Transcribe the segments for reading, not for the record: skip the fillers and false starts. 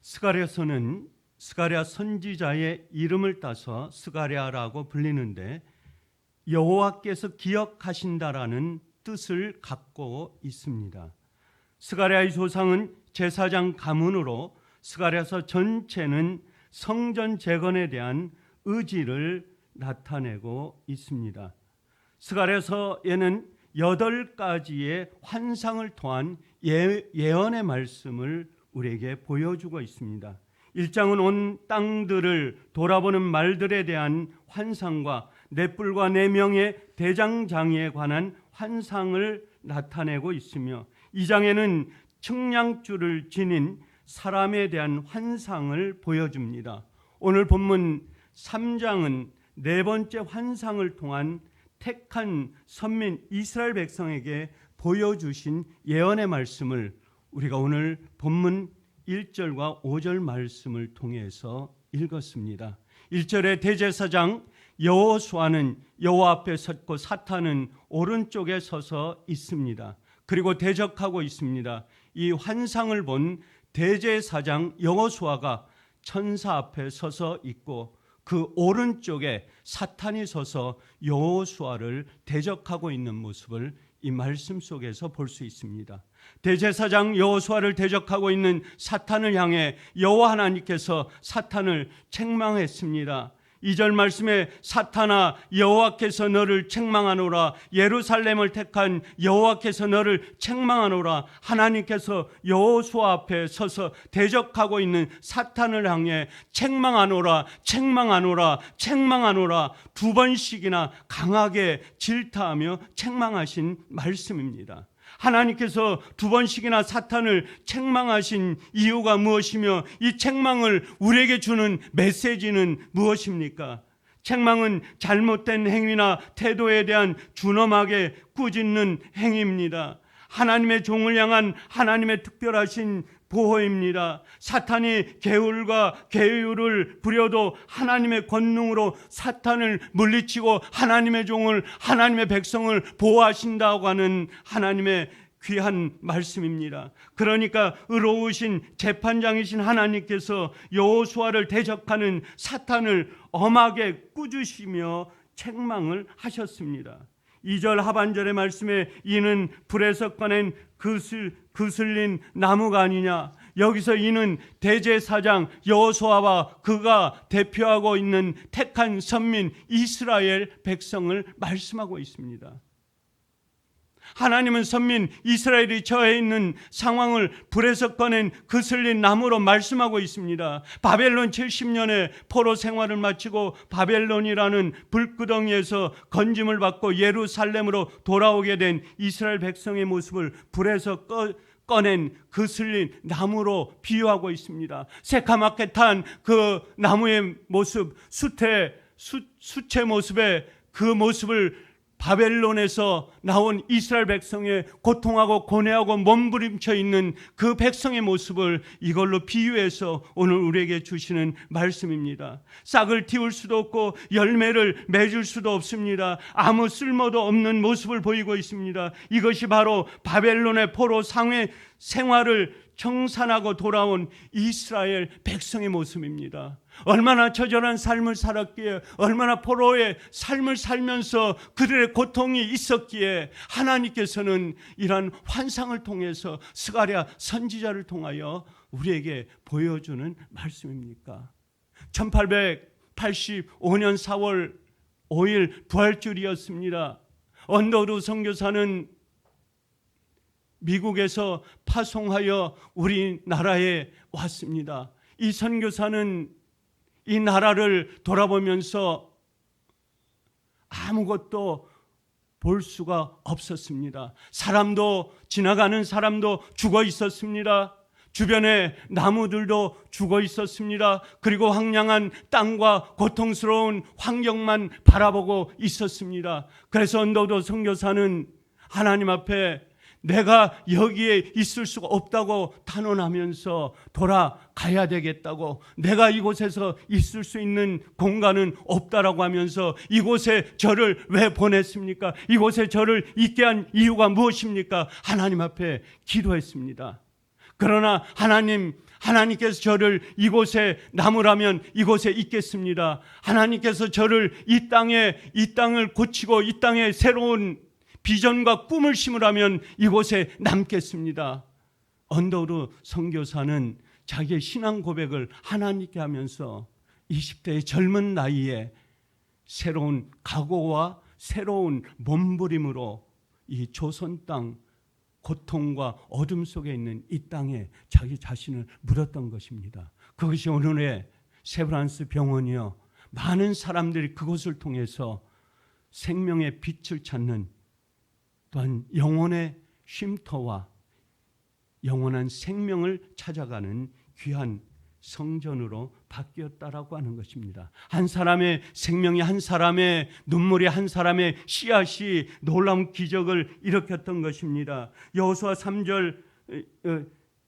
스가랴서는 스가랴 선지자의 이름을 따서 스가랴라고 불리는데 여호와께서 기억하신다라는 뜻을 갖고 있습니다. 스가랴의 조상은 제사장 가문으로 스가랴서 전체는 성전 재건에 대한 의지를 나타내고 있습니다. 스가랴서에는 8가지의 환상을 통한 예언의 말씀을 우리에게 보여주고 있습니다. 1장은 온 땅들을 돌아보는 말들에 대한 환상과 넷불과 4명의 대장장이에 관한 환상을 나타내고 있으며 2장에는 측량줄을 지닌 사람에 대한 환상을 보여줍니다. 오늘 본문 3장은 4번째 환상을 통한 택한 선민 이스라엘 백성에게 보여주신 예언의 말씀을 우리가 오늘 본문 1절과 5절 말씀을 통해서 읽었습니다. 1절에 대제사장 여호수아는 여호와 앞에 섰고 사탄은 오른쪽에 서서 있습니다. 그리고 대적하고 있습니다. 이 환상을 본 대제사장 여호수아가 천사 앞에 서서 있고 그 오른쪽에 사탄이 서서 여호수아를 대적하고 있는 모습을 이 말씀 속에서 볼 수 있습니다. 대제사장 여호수아를 대적하고 있는 사탄을 향해 여호와 하나님께서 사탄을 책망했습니다. 2절 말씀에 사탄아 여호와께서 너를 책망하노라, 예루살렘을 택한 여호와께서 너를 책망하노라. 하나님께서 여호수아 앞에 서서 대적하고 있는 사탄을 향해 책망하노라, 책망하노라, 책망하노라 2번씩이나 강하게 질타하며 책망하신 말씀입니다. 하나님께서 2번씩이나 사탄을 책망하신 이유가 무엇이며 이 책망을 우리에게 주는 메시지는 무엇입니까? 책망은 잘못된 행위나 태도에 대한 준엄하게 꾸짖는 행위입니다. 하나님의 종을 향한 하나님의 특별하신 보호입니다. 사탄이 개울과 계율을 부려도 하나님의 권능으로 사탄을 물리치고 하나님의 종을, 하나님의 백성을 보호하신다고 하는 하나님의 귀한 말씀입니다. 그러니까 의로우신 재판장이신 하나님께서 여호수아를 대적하는 사탄을 엄하게 꾸짖으시며 책망을 하셨습니다. 2절 하반절의 말씀에 이는 불에서 꺼낸 그슬린 나무가 아니냐. 여기서 이는 대제사장 여호수아와 그가 대표하고 있는 택한 선민 이스라엘 백성을 말씀하고 있습니다. 하나님은 선민 이스라엘이 처해 있는 상황을 불에서 꺼낸 그슬린 나무로 말씀하고 있습니다. 바벨론 70년의 포로 생활을 마치고 바벨론이라는 불구덩이에서 건짐을 받고 예루살렘으로 돌아오게 된 이스라엘 백성의 모습을 불에서 꺼낸 그슬린 나무로 비유하고 있습니다. 새카맣게 탄 그 나무의 모습, 수채 모습의 그 모습을 바벨론에서 나온 이스라엘 백성의 고통하고 고뇌하고 몸부림쳐 있는 그 백성의 모습을 이걸로 비유해서 오늘 우리에게 주시는 말씀입니다. 싹을 틔울 수도 없고 열매를 맺을 수도 없습니다. 아무 쓸모도 없는 모습을 보이고 있습니다. 이것이 바로 바벨론의 포로 상회 생활을 청산하고 돌아온 이스라엘 백성의 모습입니다. 얼마나 처절한 삶을 살았기에, 얼마나 포로의 삶을 살면서 그들의 고통이 있었기에 하나님께서는 이러한 환상을 통해서 스가랴 선지자를 통하여 우리에게 보여주는 말씀입니까? 1885년 4월 5일 부활주일이었습니다. 언더우드 선교사는 미국에서 파송하여 우리나라에 왔습니다. 이 선교사는 이 나라를 돌아보면서 아무것도 볼 수가 없었습니다. 사람도, 지나가는 사람도 죽어 있었습니다. 주변에 나무들도 죽어 있었습니다. 그리고 황량한 땅과 고통스러운 환경만 바라보고 있었습니다. 그래서 언더우드 선교사는 하나님 앞에 내가 여기에 있을 수가 없다고 탄원하면서 돌아가야 되겠다고, 내가 이곳에서 있을 수 있는 공간은 없다라고 하면서 이곳에 저를 왜 보냈습니까? 이곳에 저를 있게 한 이유가 무엇입니까? 하나님 앞에 기도했습니다. 그러나 하나님께서 저를 이곳에 남으라면 이곳에 있겠습니다. 하나님께서 저를 이 땅을 고치고 이 땅에 새로운 비전과 꿈을 심으라면 이곳에 남겠습니다. 언더우드 선교사는 자기의 신앙 고백을 하나님께 하면서 20대의 젊은 나이에 새로운 각오와 새로운 몸부림으로 이 조선 땅 고통과 어둠 속에 있는 이 땅에 자기 자신을 묻었던 것입니다. 그것이 오늘의 세브란스 병원이요, 많은 사람들이 그것을 통해서 생명의 빛을 찾는, 또한 영혼의 쉼터와 영원한 생명을 찾아가는 귀한 성전으로 바뀌었다라고 하는 것입니다. 한 사람의 생명이, 한 사람의 눈물이, 한 사람의 씨앗이 놀라운 기적을 일으켰던 것입니다. 여호수아 3절,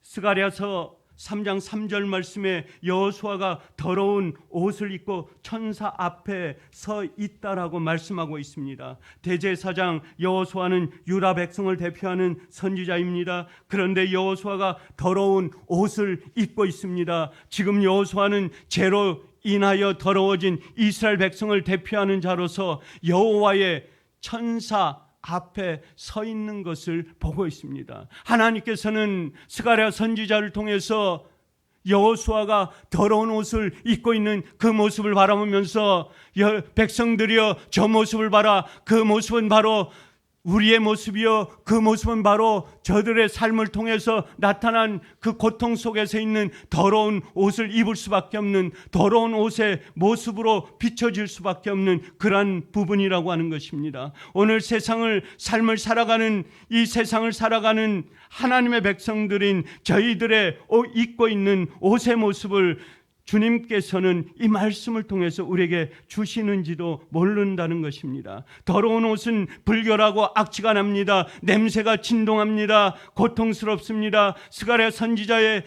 스가랴서 3장 3절 말씀에 여호수아가 더러운 옷을 입고 천사 앞에 서 있다라고 말씀하고 있습니다. 대제사장 여호수아는 유다 백성을 대표하는 선지자입니다. 그런데 여호수아가 더러운 옷을 입고 있습니다. 지금 여호수아는 죄로 인하여 더러워진 이스라엘 백성을 대표하는 자로서 여호와의 천사 앞에 서 있는 것을 보고 있습니다. 하나님께서는 스가랴 선지자를 통해서 여호수아가 더러운 옷을 입고 있는 그 모습을 바라보면서 백성들이여 저 모습을 봐라. 그 모습은 바로 우리의 모습이요, 그 모습은 바로 저들의 삶을 통해서 나타난 그 고통 속에서 있는 더러운 옷을 입을 수밖에 없는, 더러운 옷의 모습으로 비춰질 수밖에 없는 그러한 부분이라고 하는 것입니다. 오늘 삶을 살아가는, 이 세상을 살아가는 하나님의 백성들인 저희들의 입고 있는 옷의 모습을 주님께서는 이 말씀을 통해서 우리에게 주시는지도 모른다는 것입니다. 더러운 옷은 불결하고 악취가 납니다. 냄새가 진동합니다. 고통스럽습니다. 스가랴 선지자의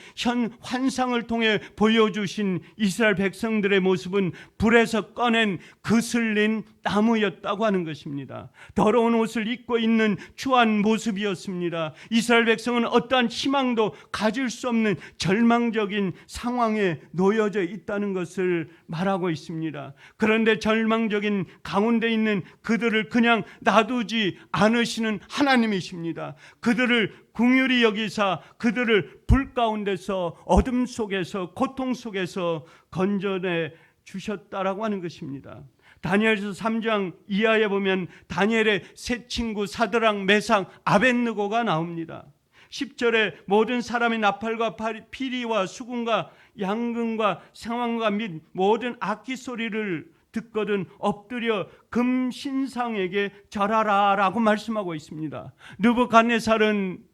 환상을 통해 보여주신 이스라엘 백성들의 모습은 불에서 꺼낸 그슬린 나무였다고 하는 것입니다. 더러운 옷을 입고 있는 추한 모습이었습니다. 이스라엘 백성은 어떠한 희망도 가질 수 없는 절망적인 상황에 놓여져 있다는 것을 말하고 있습니다. 그런데 절망적인 가운데 있는 그들을 그냥 놔두지 않으시는 하나님이십니다. 그들을 긍휼히 여기사 그들을 불 가운데서, 어둠 속에서, 고통 속에서 건져내 주셨다라고 하는 것입니다. 다니엘서 3장 이하에 보면 다니엘의 세 친구 사드락, 메삭, 아벳느고가 나옵니다. 10절에 모든 사람이 나팔과 피리와 수금과 양금과 상황과 및 모든 악기 소리를 듣거든 엎드려 금신상에게 절하라 라고 말씀하고 있습니다. 느부갓네살은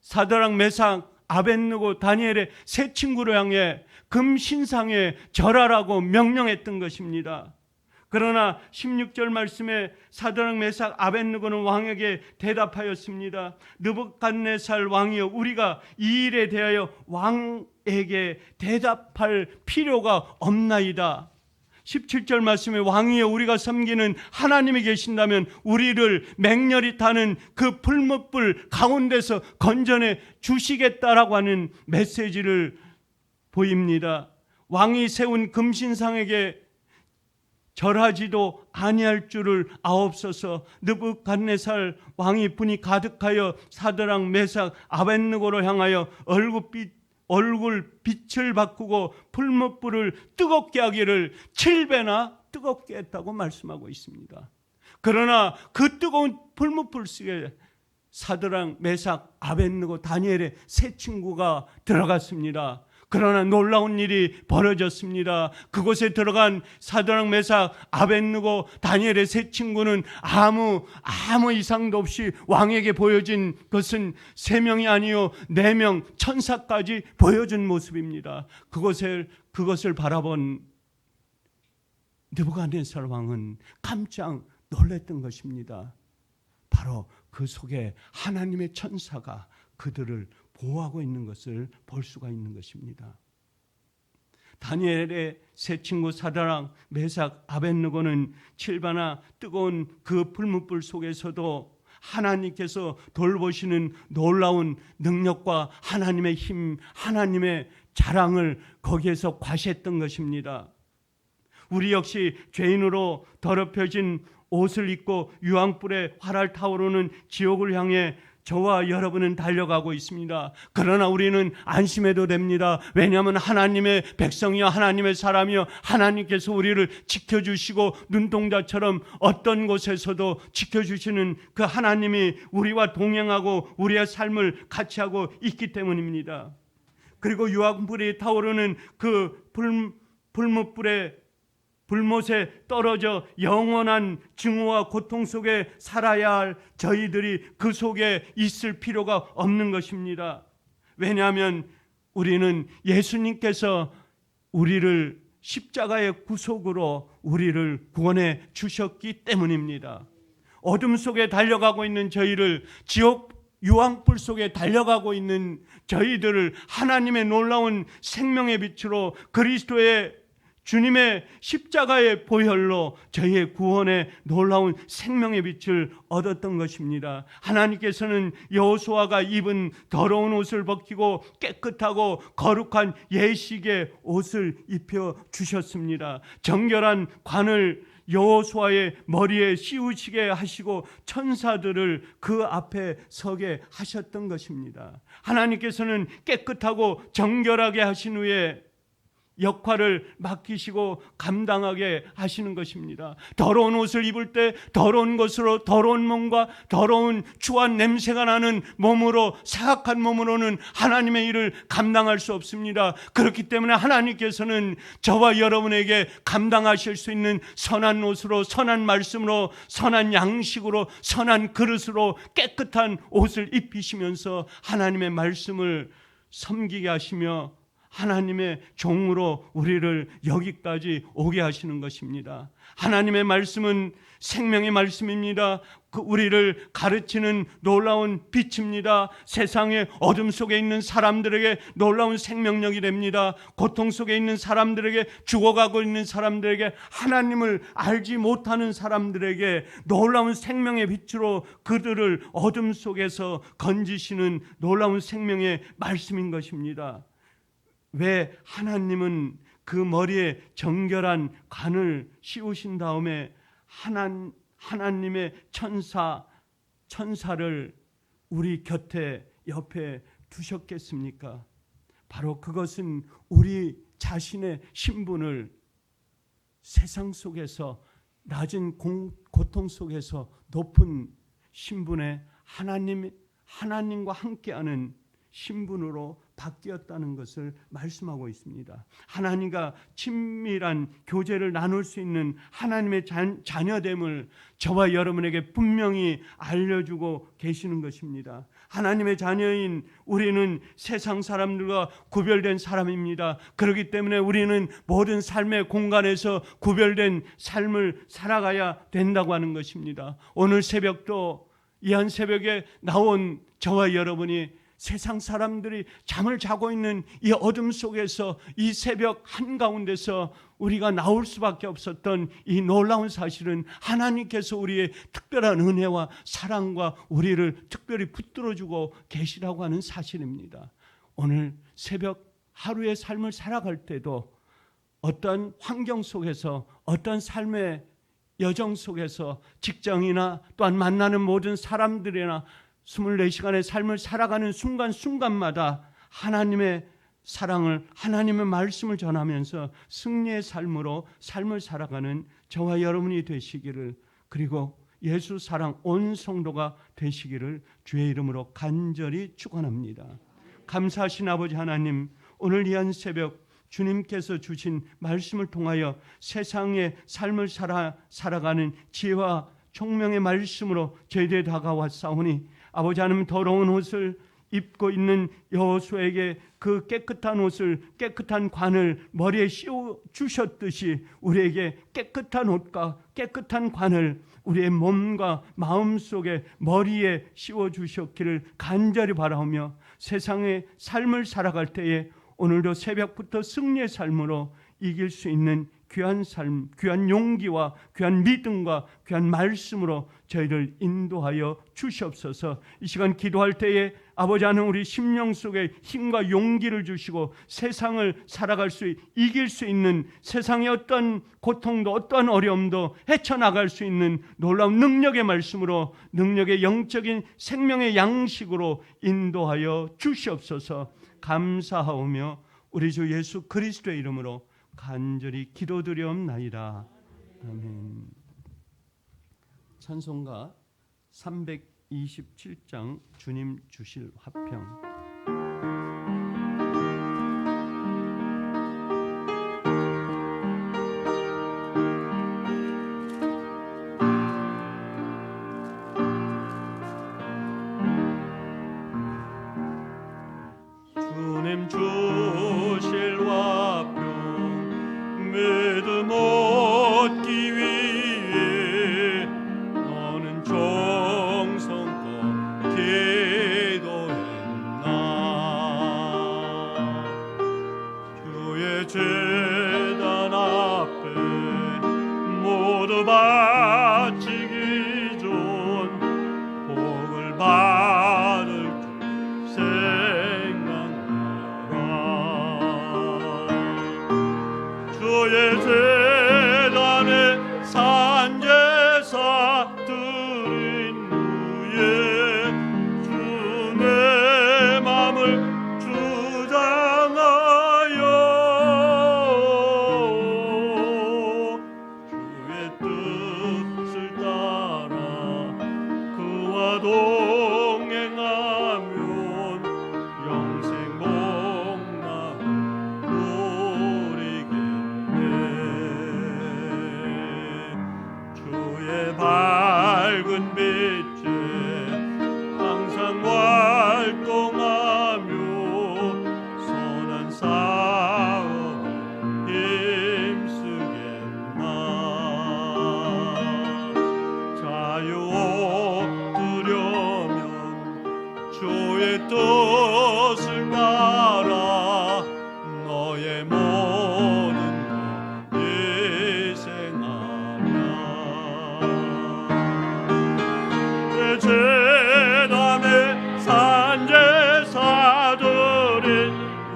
사드락, 메삭, 아벳느고, 다니엘의 세 친구를 향해 금신상에 절하라고 명령했던 것입니다. 그러나 16절 말씀에 사드락, 메삭, 아벳느고는 왕에게 대답하였습니다. 느부갓네살 왕이여, 우리가 이 일에 대하여 왕에게 대답할 필요가 없나이다. 17절 말씀에 왕이여, 우리가 섬기는 하나님이 계신다면 우리를 맹렬히 타는 그 풀무불 가운데서 건져내 주시겠다라고 하는 메시지를 보입니다. 왕이 세운 금신상에게 절하지도 아니할 줄을 아옵소서. 느부갓네살 왕이 분이 가득하여 사드락, 메삭, 아벳느고를 향하여 얼굴 빛을 바꾸고 풀무불을 뜨겁게 하기를 7배나 뜨겁게 했다고 말씀하고 있습니다. 그러나 그 뜨거운 풀무불 속에 사드락, 메삭, 아벳느고, 다니엘의 세 친구가 들어갔습니다. 그러나 놀라운 일이 벌어졌습니다. 그곳에 들어간 사드락, 메삭, 아벳느고, 다니엘의 세 친구는 아무 이상도 없이 왕에게 보여진 것은 3명이 아니요 4명, 천사까지 보여준 모습입니다. 그것을 바라본 느부갓네살 왕은 깜짝 놀랐던 것입니다. 바로 그 속에 하나님의 천사가 그들을 보호하고 있는 것을 볼 수가 있는 것입니다. 다니엘의 세 친구 사드락, 메삭, 아벳느고는 7배나 뜨거운 그 풀무불 속에서도 하나님께서 돌보시는 놀라운 능력과 하나님의 힘, 하나님의 자랑을 거기에서 과시했던 것입니다. 우리 역시 죄인으로 더럽혀진 옷을 입고 유황불에 활활 타오르는 지옥을 향해 저와 여러분은 달려가고 있습니다. 그러나 우리는 안심해도 됩니다. 왜냐하면 하나님의 백성이여 하나님의 사람이여 하나님께서 우리를 지켜주시고 눈동자처럼 어떤 곳에서도 지켜주시는 그 하나님이 우리와 동행하고 우리의 삶을 같이 하고 있기 때문입니다. 그리고 유황불이 타오르는 그 불못에 떨어져 영원한 증오와 고통 속에 살아야 할 저희들이 그 속에 있을 필요가 없는 것입니다. 왜냐하면 우리는 예수님께서 우리를 십자가의 구속으로 우리를 구원해 주셨기 때문입니다. 어둠 속에 달려가고 있는 저희를, 지옥 유황불 속에 달려가고 있는 저희들을 하나님의 놀라운 생명의 빛으로 그리스도의 주님의 십자가의 보혈로 저희의 구원의 놀라운 생명의 빛을 얻었던 것입니다. 하나님께서는 여호수아가 입은 더러운 옷을 벗기고 깨끗하고 거룩한 예식의 옷을 입혀 주셨습니다. 정결한 관을 여호수아의 머리에 씌우시게 하시고 천사들을 그 앞에 서게 하셨던 것입니다. 하나님께서는 깨끗하고 정결하게 하신 후에 역할을 맡기시고 감당하게 하시는 것입니다. 더러운 옷을 입을 때 더러운 것으로 더러운 몸과 더러운 추한 냄새가 나는 몸으로, 사악한 몸으로는 하나님의 일을 감당할 수 없습니다. 그렇기 때문에 하나님께서는 저와 여러분에게 감당하실 수 있는 선한 옷으로, 선한 말씀으로, 선한 양식으로, 선한 그릇으로 깨끗한 옷을 입히시면서 하나님의 말씀을 섬기게 하시며 하나님의 종으로 우리를 여기까지 오게 하시는 것입니다. 하나님의 말씀은 생명의 말씀입니다. 우리를 가르치는 놀라운 빛입니다. 세상의 어둠 속에 있는 사람들에게 놀라운 생명력이 됩니다. 고통 속에 있는 사람들에게, 죽어가고 있는 사람들에게, 하나님을 알지 못하는 사람들에게 놀라운 생명의 빛으로 그들을 어둠 속에서 건지시는 놀라운 생명의 말씀인 것입니다. 왜 하나님은 그 머리에 정결한 관을 씌우신 다음에 하나님의 천사를 우리 곁에 옆에 두셨겠습니까? 바로 그것은 우리 자신의 신분을 세상 속에서 낮은 고통 속에서 높은 신분의 하나님과 함께하는 신분으로 바뀌었다는 것을 말씀하고 있습니다. 하나님과 친밀한 교제를 나눌 수 있는 하나님의 자녀됨을 저와 여러분에게 분명히 알려주고 계시는 것입니다. 하나님의 자녀인 우리는 세상 사람들과 구별된 사람입니다. 그렇기 때문에 우리는 모든 삶의 공간에서 구별된 삶을 살아가야 된다고 하는 것입니다. 오늘 새벽도 이 한 새벽에 나온 저와 여러분이 세상 사람들이 잠을 자고 있는 이 어둠 속에서 이 새벽 한가운데서 우리가 나올 수밖에 없었던 이 놀라운 사실은 하나님께서 우리의 특별한 은혜와 사랑과 우리를 특별히 붙들어주고 계시라고 하는 사실입니다. 오늘 새벽 하루의 삶을 살아갈 때도 어떤 환경 속에서, 어떤 삶의 여정 속에서, 직장이나 또한 만나는 모든 사람들이나 24시간의 삶을 살아가는 순간순간마다 하나님의 사랑을, 하나님의 말씀을 전하면서 승리의 삶으로 삶을 살아가는 저와 여러분이 되시기를, 그리고 예수 사랑 온 성도가 되시기를 주의 이름으로 간절히 축원합니다. 감사하신 아버지 하나님, 오늘 이 한 새벽 주님께서 주신 말씀을 통하여 세상의 삶을 살아가는 지혜와 총명의 말씀으로 저희들에 다가왔사오니 아버지 하나님, 더러운 옷을 입고 있는 여호수아에게 그 깨끗한 옷을, 깨끗한 관을 머리에 씌워 주셨듯이 우리에게 깨끗한 옷과 깨끗한 관을 우리의 몸과 마음 속에, 머리에 씌워 주셨기를 간절히 바라오며 세상의 삶을 살아갈 때에 오늘도 새벽부터 승리의 삶으로 이길 수 있는 귀한 삶, 귀한 용기와 귀한 믿음과 귀한 말씀으로 저희를 인도하여 주시옵소서. 이 시간 기도할 때에 아버지 하나님, 우리 심령 속에 힘과 용기를 주시고 세상을 살아갈 수, 이길 수 있는, 세상의 어떤 고통도 어떤 어려움도 헤쳐나갈 수 있는 놀라운 능력의 말씀으로, 능력의 영적인 생명의 양식으로 인도하여 주시옵소서. 감사하오며 우리 주 예수 그리스도의 이름으로 간절히 기도드리옵나이다. 아멘. 찬송가 327장 주님 주실 화평. 주님 주실 화평 믿음 얻기 위해 너는 정성껏 기도했나. 주의 제단 앞에 모두 바치기 전 복을 받을 줄 주의 제단에 산제사 드린 후에 주 내 맘을 주장하여 주의 뜻을 따라 그와 동행하면 영생 복락을 주의 밝은 빛에 항상 활동하며 선한 싸움을 힘쓰겠나. 자유 얻으려면 주의 뜻을 따라 너의 모든 것 희생하며 제단에 산제사들인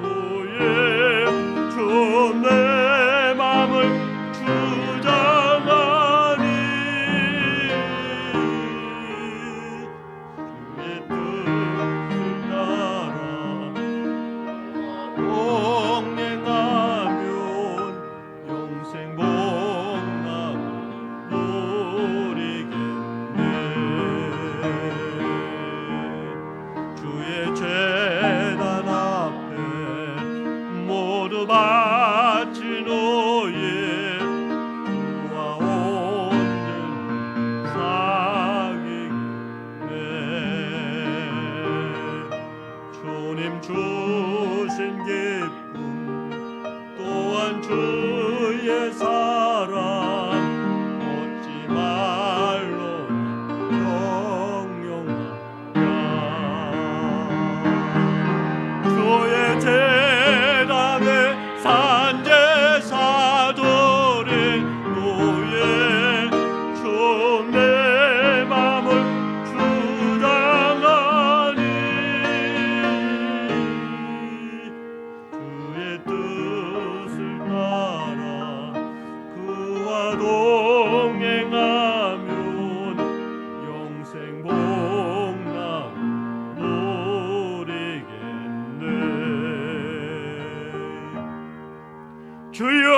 후에 주 내 맘을 주장하니 주의 뜻을 따라 동행하면 영생 복락을 누리겠네. 주의 제단 앞에 모두 바친 후에 주와 온전히 사귀겠네. 주님 주신 기쁨 또한 주의 사랑 얻지 말로는 영영하랴. 주의 제단에 산제사들인 후에 주 내 맘을 주장하니 주의 뜻을 따라 그와 동행하면 영생 복락을 누리겠네. 주여